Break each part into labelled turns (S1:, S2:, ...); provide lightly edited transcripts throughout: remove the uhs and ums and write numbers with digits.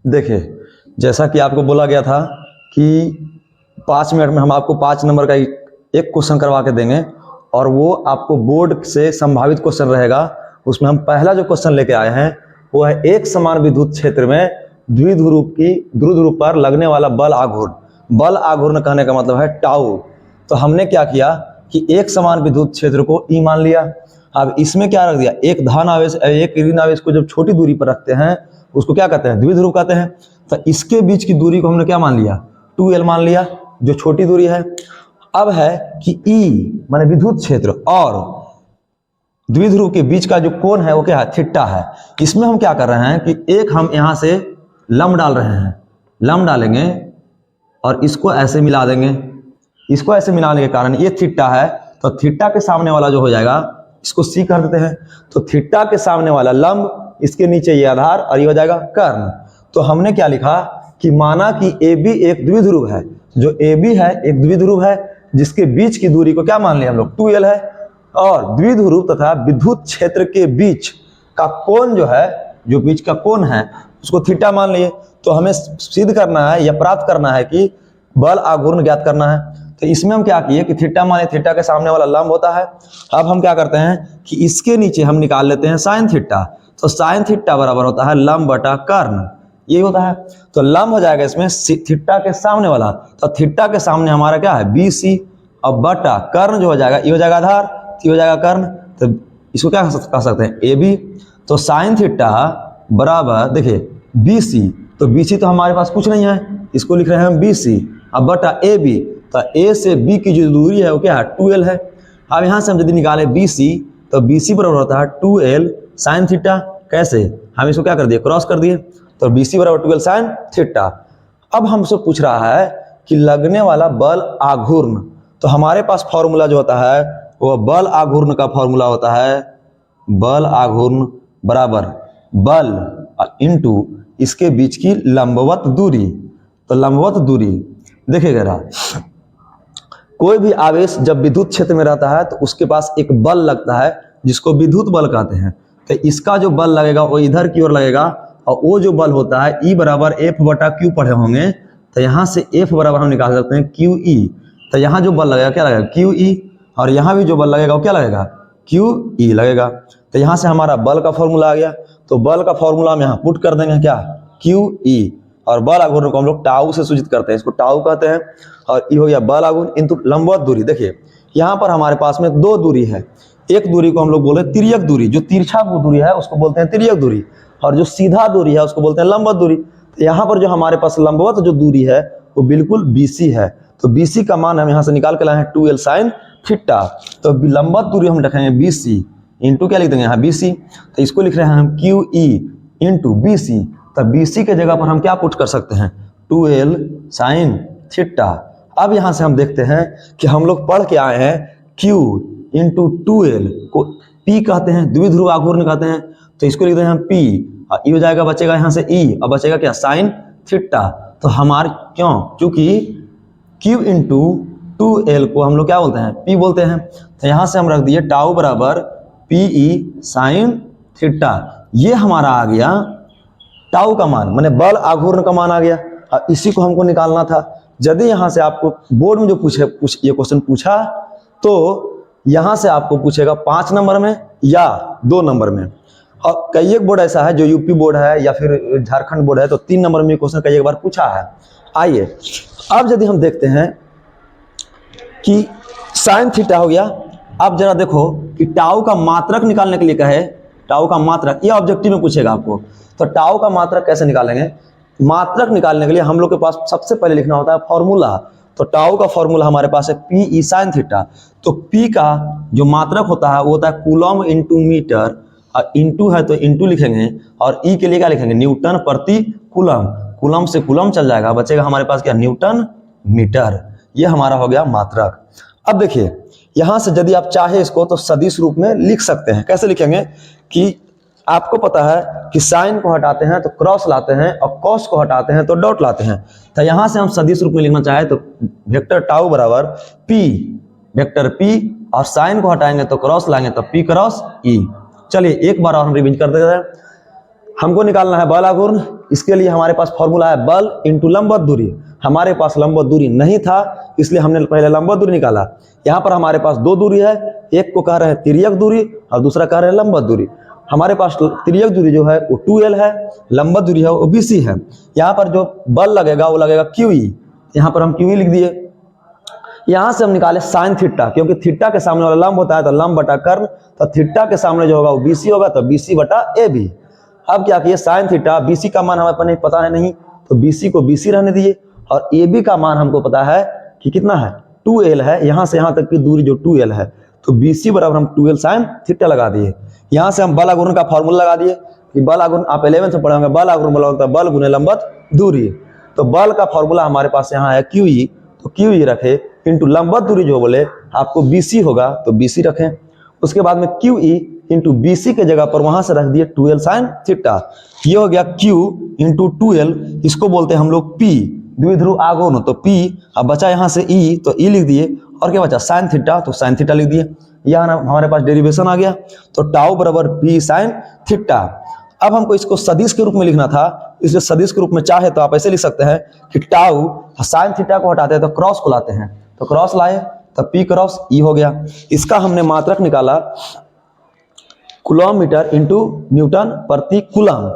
S1: देखिए, जैसा कि आपको बोला गया था कि 5 मिनट में हम आपको 5 नंबर का एक क्वेश्चन करवा के देंगे और वो आपको बोर्ड से संभावित क्वेश्चन रहेगा। उसमें हम पहला जो क्वेश्चन लेके आए हैं वो है एक समान विद्युत क्षेत्र में द्विध्रुव पर लगने वाला बल आघूर्ण। बल आघूर्ण कहने का मतलब है टाउ। तो हमने क्या किया कि एक समान विद्युत क्षेत्र को ई मान लिया। अब इसमें क्या रख दिया, एक धन आवेश एक ऋण आवेश को जब छोटी दूरी पर रखते हैं उसको क्या कहते हैं, द्विध्रुव कहते हैं। तो इसके बीच की दूरी को हमने क्या मान लिया, 2L मान लिया, जो छोटी दूरी है। अब है कि E माने विद्युत क्षेत्र और द्विध्रुव के बीच का जो कोण है वो क्या है, थीटा है। इसमें हम क्या कर रहे हैं कि एक हम यहां से लंब डाल रहे हैं, लंब डालेंगे और इसको ऐसे मिला देंगे। इसको ऐसे मिलाने के कारण ये थीटा है, तो थीटा के सामने वाला जो हो जाएगा इसको C कर देते हैं। तो थीटा के सामने वाला लंब, इसके नीचे ये आधार और ये हो जाएगा कर्ण। तो हमने क्या लिखा कि माना कि AB एक द्विध्रुव है, जो AB है एक द्विध्रुव है जिसके बीच की दूरी को क्या मान लिया हम लोग, 2L है। और द्विध्रुव तथा विद्युत क्षेत्र के बीच का कोण जो है, जो बीच का कोण है उसको थीटा मान लिए। तो हमें सिद्ध करना है या प्राप्त करना है कि बल आघूर्ण ज्ञात करना है। तो इसमें हम क्या किए कि थीटा माने थीटा के सामने वाला लंब होता है। अब हम क्या करते हैं कि इसके नीचे हम निकाल लेते हैं साइन थीटा। तो साइन थीटा बराबर होता है लंब बटा कर्ण, ये होता है। तो लंब हो जाएगा इसमें थीटा के सामने वाला, तो थीटा के सामने हमारा क्या है BC, और बटा कर्ण जो हो जाएगा ये हो जाएगा आधार, ये हो जाएगा कर्ण। तो इसको क्या कह सकते हैं AB। तो साइन थीटा बराबर देखिए BC, तो BC तो हमारे पास कुछ नहीं है, इसको लिख रहे हैं हम BC, अब बटा AB। तो A से B की जो दूरी है वो क्या है, 2L है। अब यहाँ से हम यदि निकाले BC, तो BC बराबर होता है 2L साइन थीटा। कैसे, हम इसको क्या कर दिए, क्रॉस कर दिए। तो BC बराबर 2L साइन थीटा। अब हमसे पूछ रहा है कि लगने वाला बल आघूर्ण। तो हमारे पास फॉर्मूला जो होता है वो बल आघूर्ण का फॉर्मूला होता है, बल आघूर्ण बराबर बल इंटू इसके बीच की लंबवत दूरी। तो लंबवत दूरी देखिएगा, कोई भी आवेश जब विद्युत क्षेत्र में रहता है तो उसके पास एक बल लगता है जिसको विद्युत बल कहते हैं। तो इसका जो बल लगेगा वो इधर की ओर लगेगा, और वो जो बल होता है E बराबर F बटा Q पढ़े होंगे। तो यहाँ से F बराबर हम निकाल सकते हैं QE। तो यहाँ जो बल लगेगा क्या लगेगा, QE, और यहाँ भी जो बल लगेगा वो क्या लगेगा, QE लगेगा। तो यहाँ से हमारा बल का फॉर्मूला आ गया। तो बल का फॉर्मूला हम यहाँ पुट कर देंगे क्या, QE, और बल आघूर्ण को हम लोग टाउ से सूचित करते हैं, इसको टाउ कहते हैं। और ये हो गया बल आघूर्ण इंटू लंबवत दूरी। देखिए यहाँ पर हमारे पास में 2 दूरी है, एक दूरी को हम लोग बोले तिर्यक दूरी, जो तिरछा दूरी है उसको बोलते हैं तिर्यक दूरी, और जो सीधा दूरी है उसको बोलते हैं लंबवत दूरी। तो यहाँ पर जो हमारे पास लंबवत जो दूरी है वो बिल्कुल BC है। तो BC का मान हम यहाँ से निकाल के लाए हैं 2L साइन थीटा। तो लंबवत दूरी हम रखेंगे BC इंटू क्या लिख देंगे यहाँ BC। तो इसको लिख रहे हैं हम QE इंटू BC। तो BC के जगह पर हम क्या पुट कर सकते हैं, 2L साइन थीटा। अब यहाँ से हम देखते हैं कि हम लोग पढ़ के आए हैं Q इंटू 2L को P कहते हैं, द्विध्रुव आघूर्ण कहते हैं। तो इसको लिख दें हम P, और ये हो जाएगा बचेगा यहाँ से E, और बचेगा क्या, साइन थीटा। तो हमारे क्यों, क्योंकि Q इंटू 2L को हम लोग क्या बोलते हैं, P बोलते हैं। तो यहाँ से हम रख दिए टाउ बराबर PE साइन थीटा। ये हमारा आ गया टाउ का मान, माने बल आघूर्ण का मान आ गया, और इसी को हमको निकालना था। यदि यहाँ से आपको बोर्ड में जो ये क्वेश्चन पूछा तो यहाँ से आपको पूछेगा 5 नंबर में या 2 नंबर में, और कई एक बोर्ड ऐसा है जो यूपी बोर्ड है या फिर झारखंड बोर्ड है तो 3 नंबर में क्वेश्चन कई एक बार पूछा है। आइए अब यदि हम देखते हैं कि साइन थीटा हो गया। अब जरा देखो कि टाउ का मात्रक निकालने के लिए कहे, टाउ का मात्रक, ये ऑब्जेक्टिव में पूछेगा आपको। तो टाउ का मात्रक कैसे निकालेंगे, मात्रक निकालने के लिए हम लोग के पास सबसे पहले लिखना होता है फॉर्मूला। तो टाउ का फॉर्मूला हमारे पास है PE साइन थीटा। तो P का जो मात्रक होता है वो होता है कूलम इंटू मीटर, और इंटू है तो इंटू लिखेंगे, और E के लिए क्या लिखेंगे, न्यूटन प्रति कूलम। कूलम से कूलम चल जाएगा, बचेगा हमारे पास क्या, न्यूटन मीटर। ये हमारा हो गया मात्रक। अब देखिए यहाँ से यदि आप चाहे इसको तो सदिश रूप में लिख सकते हैं। कैसे लिखेंगे कि आपको पता है कि साइन को हटाते हैं तो क्रॉस लाते हैं, और कॉस को हटाते हैं तो डॉट लाते हैं। तो यहाँ से हम सदिश रूप में लिखना चाहे तो वेक्टर टाउ बराबर P, वेक्टर P और साइन को हटाएंगे तो क्रॉस लाएंगे तो P क्रॉस E। चलिए एक बार और हम रिवीज कर देते हैं। हमको निकालना है बल आघूर्ण। इसके लिए हमारे पास फॉर्मूला है बल इंटू लंबवत दूरी। हमारे पास लंबवत दूरी नहीं था, इसलिए हमने पहले लंबवत दूरी निकाला। यहाँ पर हमारे पास दो दूरी है, एक को कह रहे हैं तिर्यक दूरी और दूसरा कह रहे हैं लंबवत दूरी। हमारे पास तिर्यक दूरी जो है वो 2L है, लंबवत दूरी है वो BC है। यहाँ पर जो बल लगेगा वो लगेगा QE। यहाँ पर हम QE लिख दिए। यहाँ से हम निकाले साइन थीटा, क्योंकि थीटा के सामने वाला लंब होता है तो लंब बटा कर्ण, तो थीटा के सामने जो होगा वो BC होगा, तो BC बटा AB। अब क्या किए, साइन थीटा, BC का मान हमें पता है नहीं, तो BC को BC रहने दिए, और AB का मान हमको पता है कि कितना है, 2L है। यहाँ से यहाँ तक की दूरी जो 2L है, तो BC बराबर हम 2L साइन थीटा लगा दिए। यहाँ से हम बल आघूर्ण का फॉर्मूला लगा दिए कि बल आघूर्ण आप 11 से पढ़े होंगे, बल आघूर्ण बोला होता है बल गुने लंबवत दूरी। तो बल का फॉर्मूला हमारे पास यहाँ है QE, तो QE रखे इंटू लंबवत दूरी जो बोले आपको BC होगा, तो BC रखें। उसके बाद में QE इंटू BC के जगह पर वहां से रख दिए 2L साइन थीटा। ये हो गया Q इंटू 2L, इसको बोलते हैं हम लोग P, द्विध्रुव आघूर्ण, तो P। अब बचा यहाँ से E, तो E लिख दिए, और क्या बचा साइन थीटा, तो साइन थीटा लिख दिए। यहाँ हमारे पास डेरिवेशन आ गया, तो टाउ बराबर P साइन थीटा। अब हमको इसको सदिश के रूप में लिखना था, इसलिए सदिश के रूप में चाहे तो आप ऐसे लिख सकते हैं कि टाउ साइन थीटा को हटाते हैं तो क्रॉस को लाते हैं, तो क्रॉस लाए तो P क्रॉस E हो गया। इसका हमने मात्रक निकाला कूलम मीटर इंटू न्यूटन प्रति कूलम।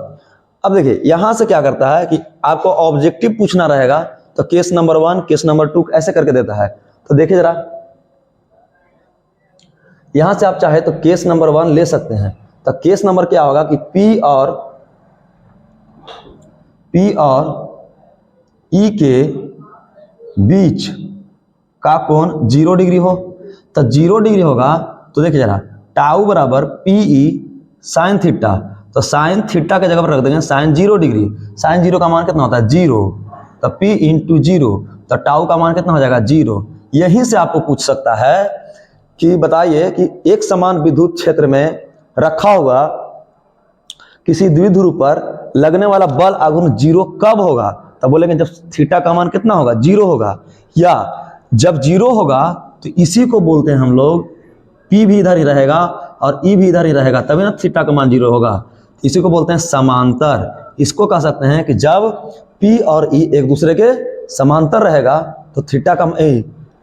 S1: अब देखिए यहां से क्या करता है कि आपको ऑब्जेक्टिव पूछना रहेगा, तो केस नंबर 1, केस नंबर 2 ऐसे करके देता है। तो देखिए जरा, यहां से आप चाहे तो केस नंबर 1 ले सकते हैं। तो केस नंबर क्या होगा कि P और E के बीच का कोण 0 डिग्री हो, तो 0 डिग्री होगा। तो देखिए जरा, टाउ बराबर PE साइन थीटा, तो साइन थीटा के जगह पर रख देंगे साइन 0 डिग्री। साइन 0 का मान कितना होता है, 0, तो P इंटू 0, तो टाउ का मान कितना हो जाएगा, 0। यहीं से आपको पूछ सकता है कि बताइए कि एक समान विद्युत क्षेत्र में रखा हुआ किसी द्विध्रुव पर लगने वाला बल आघूर्ण 0 कब होगा। तब बोलेंगे जब थीटा का मान कितना होगा, 0 होगा, या जब 0 होगा तो इसी को बोलते हैं हम लोग, P भी इधर ही रहेगा और E भी इधर ही रहेगा, तभी ना थीटा का मान 0 होगा। इसी को बोलते हैं समांतर। इसको कह सकते हैं कि जब P और E एक दूसरे के समांतर रहेगा तो थीटा का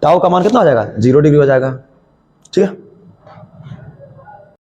S1: टाउ का मान कितना हो जाएगा, 0 डिग्री हो जाएगा। ठीक है।